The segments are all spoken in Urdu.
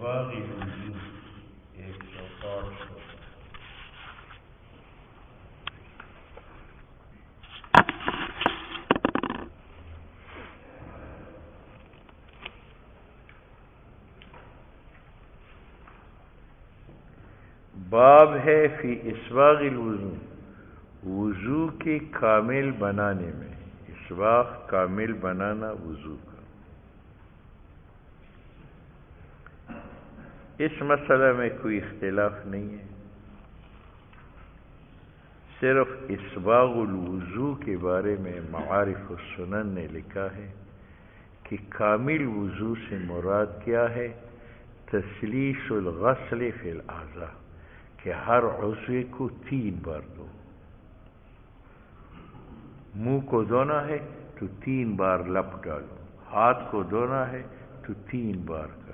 اسباغ الوضو 105 باب ہے فی اسباغ الوضو، وضو کے کامل بنانے میں، اسباغ کامل بنانا وضو کا۔ اس مسئلہ میں کوئی اختلاف نہیں ہے، صرف اسباغ الوضو کے بارے میں معارف السنن نے لکھا ہے کہ کامل وضو سے مراد کیا ہے؟ تسلیس الغسل فی الاعضاء، کہ ہر عضو کو 3 بار دو۔ منہ کو دھونا ہے تو 3 بار لپ ڈالو، ہاتھ کو دھونا ہے تو 3 بار کرو،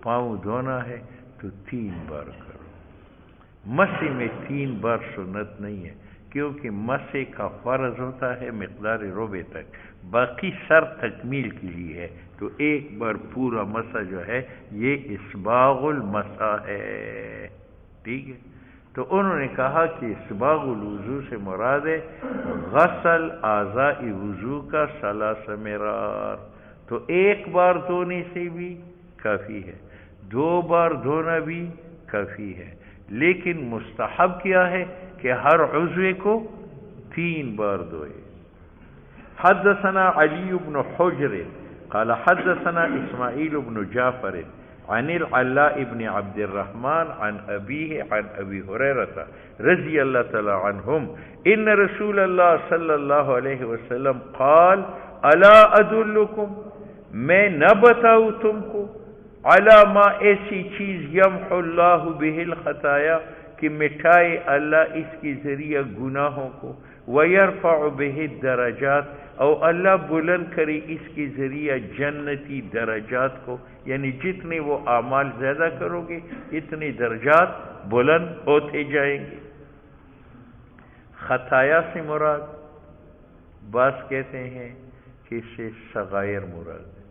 پاؤں دھونا ہے تو 3 بار کرو۔ مسح میں 3 بار سنت نہیں ہے، کیونکہ مسح کا فرض ہوتا ہے مقدار ربع تک، باقی سر تکمیل کے لیے ہے، تو 1 بار پورا مسح جو ہے یہ اسباغ المسح ہے، ٹھیک ہے۔ تو انہوں نے کہا کہ اسباغ الوضو سے مراد ہے غسل اعضاء وضو کا 3 مرار، تو 1 بار دھونے سے بھی کافی ہے، 2 بار دھونا بھی کافی ہے، لیکن مستحب کیا ہے کہ ہر عضو کو 3 بار دھوئے۔ حدثنا علی بن حجر قال حدثنا اسماعیل بن جعفر عن العلاء بن عبد الرحمن عن أبيه عن أبي هريرة رضي الله تعالى عنهم إن رسول الله صلى الله عليه وسلم قال ألا أدلكم، میں نہ بتاؤں تم کو، على ما ایسی چیز یمحو اللہ بہ الخطایا کہ مٹھائے اللہ اس کے ذریعہ گناہوں کو، ویرفع بہ الدرجات اور اللہ بلند کرے اس کے ذریعہ جنتی درجات کو، یعنی جتنے وہ اعمال زیادہ کرو گے اتنے درجات بلند ہوتے جائیں گے۔ خطایا سے مراد، بعض کہتے ہیں کہ اس سے صغائر مراد ہے،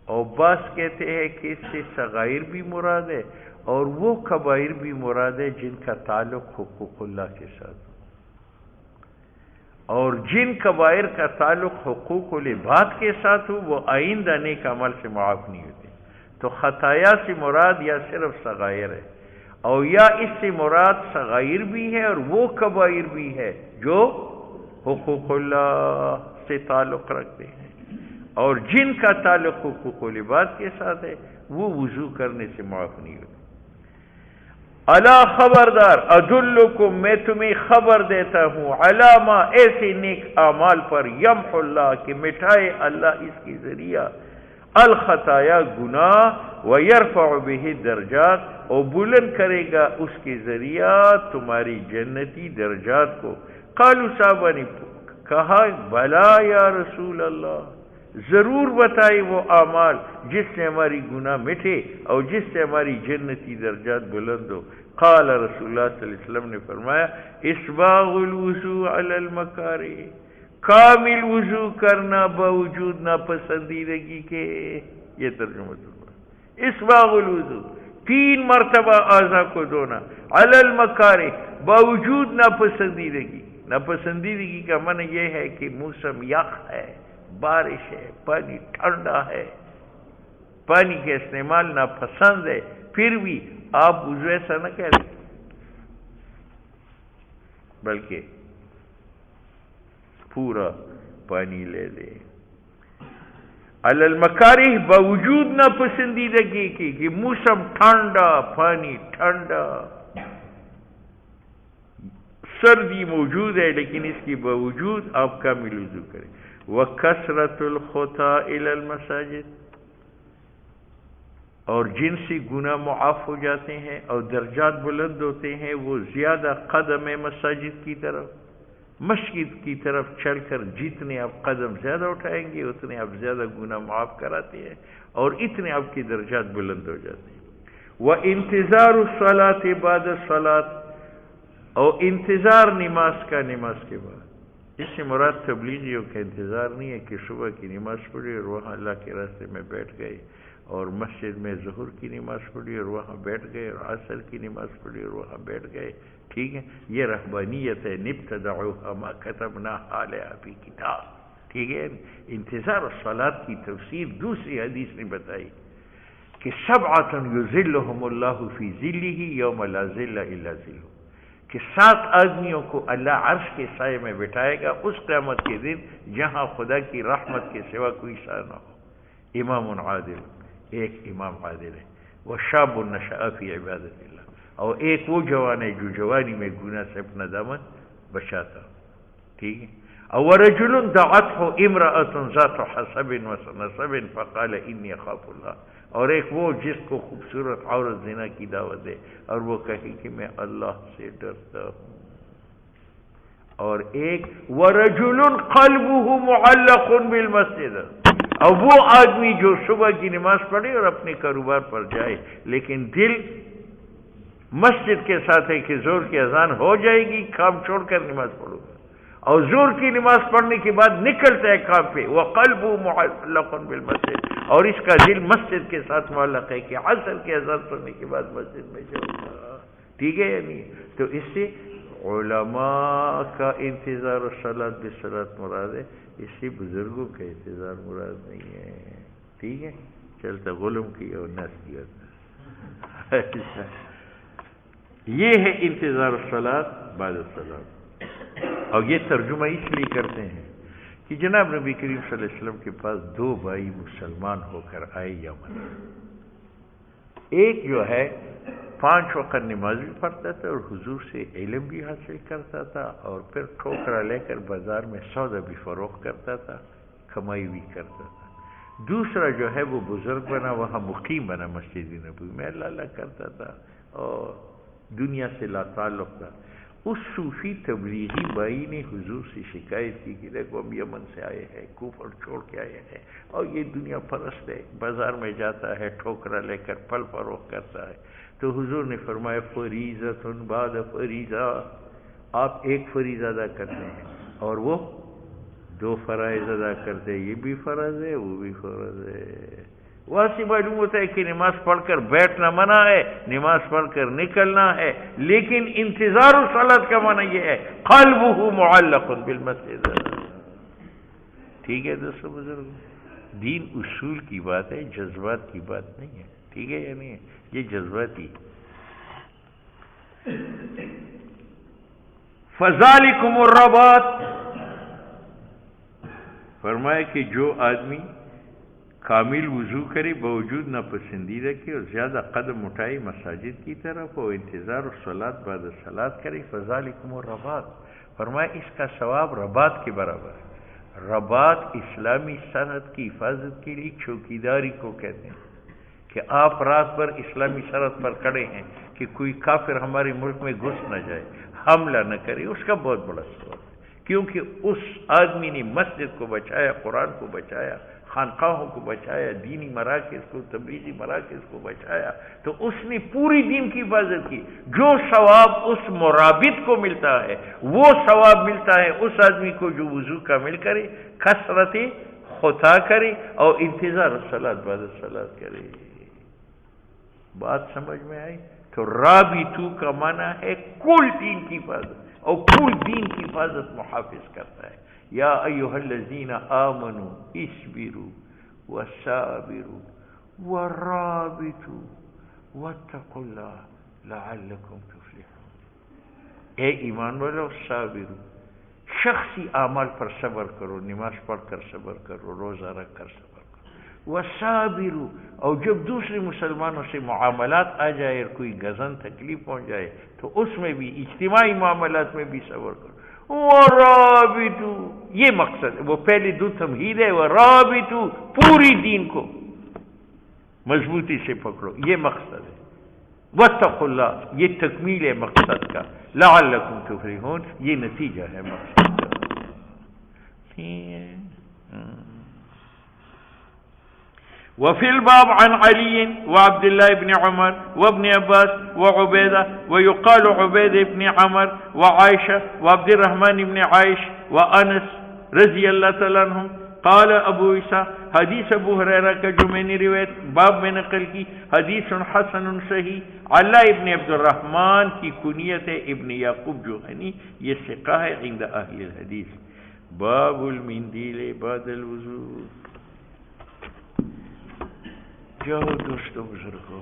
اور بعض کہتے ہیں کہ اس سے صغائر بھی مراد ہے اور وہ کبائر بھی مراد ہے جن کا تعلق حقوق اللہ کے ساتھ، اور جن کبائر کا تعلق حقوق العباد کے ساتھ ہو وہ آئندہ نیک عمل سے معاف نہیں ہوتے۔ تو خطایا سے مراد یا صرف صغائر ہے، اور یا اس سے مراد صغائر بھی ہے اور وہ کبائر بھی ہے جو حقوق اللہ سے تعلق رکھتے ہیں، اور جن کا تعلق حقوق العباد کے ساتھ ہے وہ وضو کرنے سے معاف نہیں ہوتے۔ الا خبردار، ادلکم میں تمہیں خبر دیتا ہوں، علامہ ایسے نیک اعمال پر یمحو اللہ کہ مٹھائے اللہ اس کے ذریعہ الخطایا گناہ، ویرفع بہ درجات اور بلند کرے گا اس کے ذریعہ تمہاری جنتی درجات کو۔ قالوا صحابہ نے کہا بلا یا رسول اللہ، ضرور بتائے وہ اعمال جس سے ہماری گناہ مٹے اور جس سے ہماری جنتی درجات بلند ہو۔ قال رسول اللہ صلی اللہ علیہ وسلم نے فرمایا اسباغ الوضو علی المکارہ، کامل وضو کرنا باوجود ناپسندیدگی کے، یہ ترجمہ ہے۔ اسباغ الوضو 3 مرتبہ اعضاء کو دھونا، علی المکارہ باوجود ناپسندیدگی۔ ناپسندیدگی کا معنی یہ ہے کہ موسم یخ ہے، بارش ہے، پانی ٹھنڈا ہے، پانی کا استعمال ناپسند ہے، پھر بھی آپ وضو ایسا نہ کریں بلکہ پورا پانی لے لیں۔ علی المکارہ باوجود ناپسندیدگی کی کہ موسم ٹھنڈا، پانی ٹھنڈا، سردی موجود ہے، لیکن اس کے باوجود آپ کامل وضو کریں۔ وَكَثْرَةُ الْخُطَىٰ إِلَى الْمَسَاجِدِ، اور جن سے گناہ معاف ہو جاتے ہیں اور درجات بلند ہوتے ہیں وہ زیادہ قدم مساجد کی طرف، مسجد کی طرف چل کر جتنے آپ قدم زیادہ اٹھائیں گے اتنے آپ زیادہ گناہ معاف کراتے ہیں اور اتنے آپ کی درجات بلند ہو جاتے ہیں۔ وَإِنتِظَارُ الصَّلَاةِ بَعْدَ الصَّلَاةِ، اور انتظار نماز کا نماز کے بعد۔ اس سے مراد تبلیغیوں کا انتظار نہیں ہے کہ صبح کی نماز پڑھی اور وہاں اللہ کے راستے میں بیٹھ گئے اور مسجد میں ظہر کی نماز پڑھی اور وہاں بیٹھ گئے، اور عصر کی نماز پڑھی اور وہاں بیٹھ گئے، ٹھیک ہے، یہ رہبانیت ہے، نبتدعوها ما كتبناها علیہا فی کتاب، ٹھیک ہے۔ انتظار الصلاۃ کی تفسیر دوسری حدیث نے بتائی کہ سبعۃ یظلهم اللہ فی ظلہ یوم لا ظل الا ظلہ، کہ 7 آدمیوں کو اللہ عرش کے سائے میں بٹھائے گا اس قیامت کے دن جہاں خدا کی رحمت کے سوا کوئی سایہ نہ ہو۔ امام عادل، ایک امام عادل ہے، وہ شاب نشأ فی عبادت اللہ، اور ایک وہ جوان ہے جو جوانی میں گناہ سے اپنا دامن بچاتا، ٹھیک ہے۔ اور رجل دعته امرأة ذات حسب ونسب فقال انی اخاف اللہ، اور ایک وہ جس کو خوبصورت عورت زنا کی دعوت دے اور وہ کہے کہ میں اللہ سے ڈرتا ہوں، اور ایک ورجل قلبه معلق بالمسجد، اور وہ آدمی جو صبح کی نماز پڑھے اور اپنے کاروبار پر جائے لیکن دل مسجد کے ساتھ ہے کہ زور کی اذان ہو جائے گی، کام چھوڑ کر نماز پڑھو گا، اور زور کی نماز پڑھنے کے بعد نکلتا ہے کام پہ، وقلبه معلق بالمسجد، اور اس کا دل مسجد کے ساتھ معلق ہے کہ عصر کی اذان سننے کے بعد مسجد میں جاؤں گا، ٹھیک ہے یا نہیں؟ تو اس سے علماء کا انتظار الصلاۃ بالصلاۃ مراد ہے، اس سے بزرگوں کا انتظار مراد نہیں ہے، ٹھیک ہے۔ چلتا غلم کی اور نس کیا یہ ہے انتظار الصلاۃ بعد الصلاۃ، اور یہ ترجمہ اس لیے کرتے ہیں کہ جناب نبی کریم صلی اللہ علیہ وسلم کے پاس 2 بھائی مسلمان ہو کر آئے یمن، ایک جو ہے 5 وقت نماز بھی پڑھتا تھا اور حضور سے علم بھی حاصل کرتا تھا، اور پھر ٹھوکرا لے کر بازار میں سودا بھی فروخت کرتا تھا، کمائی بھی کرتا تھا۔ دوسرا جو ہے وہ بزرگ بنا، وہاں مقیم بنا مسجد نبوی میں، اللہ اللہ کرتا تھا اور دنیا سے لا تعلق تھا۔ اس صوفی تبلیغی بھائی نے حضور سے شکایت کی کہ دیکھو ہم یمن سے آئے ہیں، کفر چھوڑ کے آئے ہیں، اور یہ دنیا پرست ہے، بازار میں جاتا ہے ٹھوکرا لے کر پھل فروخت کرتا ہے۔ تو حضور نے فرمایا فریضۃ بعد فریضہ، آپ ایک فریضہ ادا کرتے ہیں اور وہ 2 فرائض ادا کرتے ہیں، یہ بھی فرض ہے وہ بھی فرض ہے۔ وہاں سے معلوم ہوتا ہے کہ نماز پڑھ کر بیٹھنا منع ہے، نماز پڑھ کر نکلنا ہے، لیکن انتظار الصلاۃ کا معنی یہ ہے قلبہ معلق بالمسجد، ٹھیک ہے دوستو بزرگ، دین اصول کی بات ہے، جذبات کی بات نہیں ہے، ٹھیک ہے یا نہیں ہے؟ یہ جذباتی۔ فذالکم الرباط، فرمایا کہ جو آدمی کامل وضو کرے باوجود ناپسندیدہ کے اور زیادہ قدم اٹھائے مساجد کی طرف اور انتظار الصلاۃ بعد الصلاۃ کرے، فذالکم الرباط، فرمایا اس کا ثواب رباط کے برابر ہے۔ رباط اسلامی سرحد کی حفاظت کے لیے چوکیداری کو کہتے ہیں، کہ آپ رات بھر اسلامی سرحد پر کھڑے ہیں کہ کوئی کافر ہمارے ملک میں گھس نہ جائے، حملہ نہ کرے، اس کا بہت بڑا ثواب ہے، کیونکہ اس آدمی نے مسجد کو بچایا، قرآن کو بچایا، خانقاہوں کو بچایا، دینی مراکز کو، تبلیغی مراکز کو بچایا، تو اس نے پوری دین کی حفاظت کی۔ جو ثواب اس مرابط کو ملتا ہے وہ ثواب ملتا ہے اس آدمی کو جو وضو کامل کرے، کثرت خطا کرے اور انتظار الصلاۃ بعد الصلاۃ کرے۔ بات سمجھ میں آئی؟ تو رابطو کا معنی ہے کل دین کی حفاظت، اور کل دین کی حفاظت محافظ کرتا ہے۔ یا ایھا الذین آمنوا اصبروا وصابروا ورابطوا واتقوا اللہ لعلکم تفلحون، اے ایمان والو صابروا، شخصی اعمال پر صبر کرو، نماز پڑھ کر صبر کرو، روزہ رکھ کر صبر کرو، وصابروا، اور جب دوسرے مسلمانوں سے معاملات آ جائے اور کوئی گزن تکلیف پہنچ جائے تو اس میں بھی، اجتماعی معاملات میں بھی صبر کرو، ورابطو، یہ مقصد ہے، وہ پہلے 2 تمہید ہے، ورابطو، پوری دین کو مضبوطی سے پکڑو، یہ مقصد ہے، واتقوا اللہ، یہ تکمیل ہے مقصد کا، لعلکم تفلحون، یہ نتیجہ ہے مقصد کا۔ وفي الباب عن علي وعبد الله بن عمر وابن عباس وعبيدة ويقال عبيدة بن عمر وعائشة وعبد الرحمن بن عائش وأنس رضي الله تعالى عنهم قال ابو عیسیٰ، حدیث ابو ہریرہ کا جو میں نے روایت باب میں نقل کی، حدیث حسن صحیح۔ علا ابن عبد الرحمن کی کنیت ہے ابن یعقوب جوہنی، یہ ثقہ ہے عند اہل الحدیث۔ باب المندیل بعد الوضو۔ جاؤ دوستو بزرگو،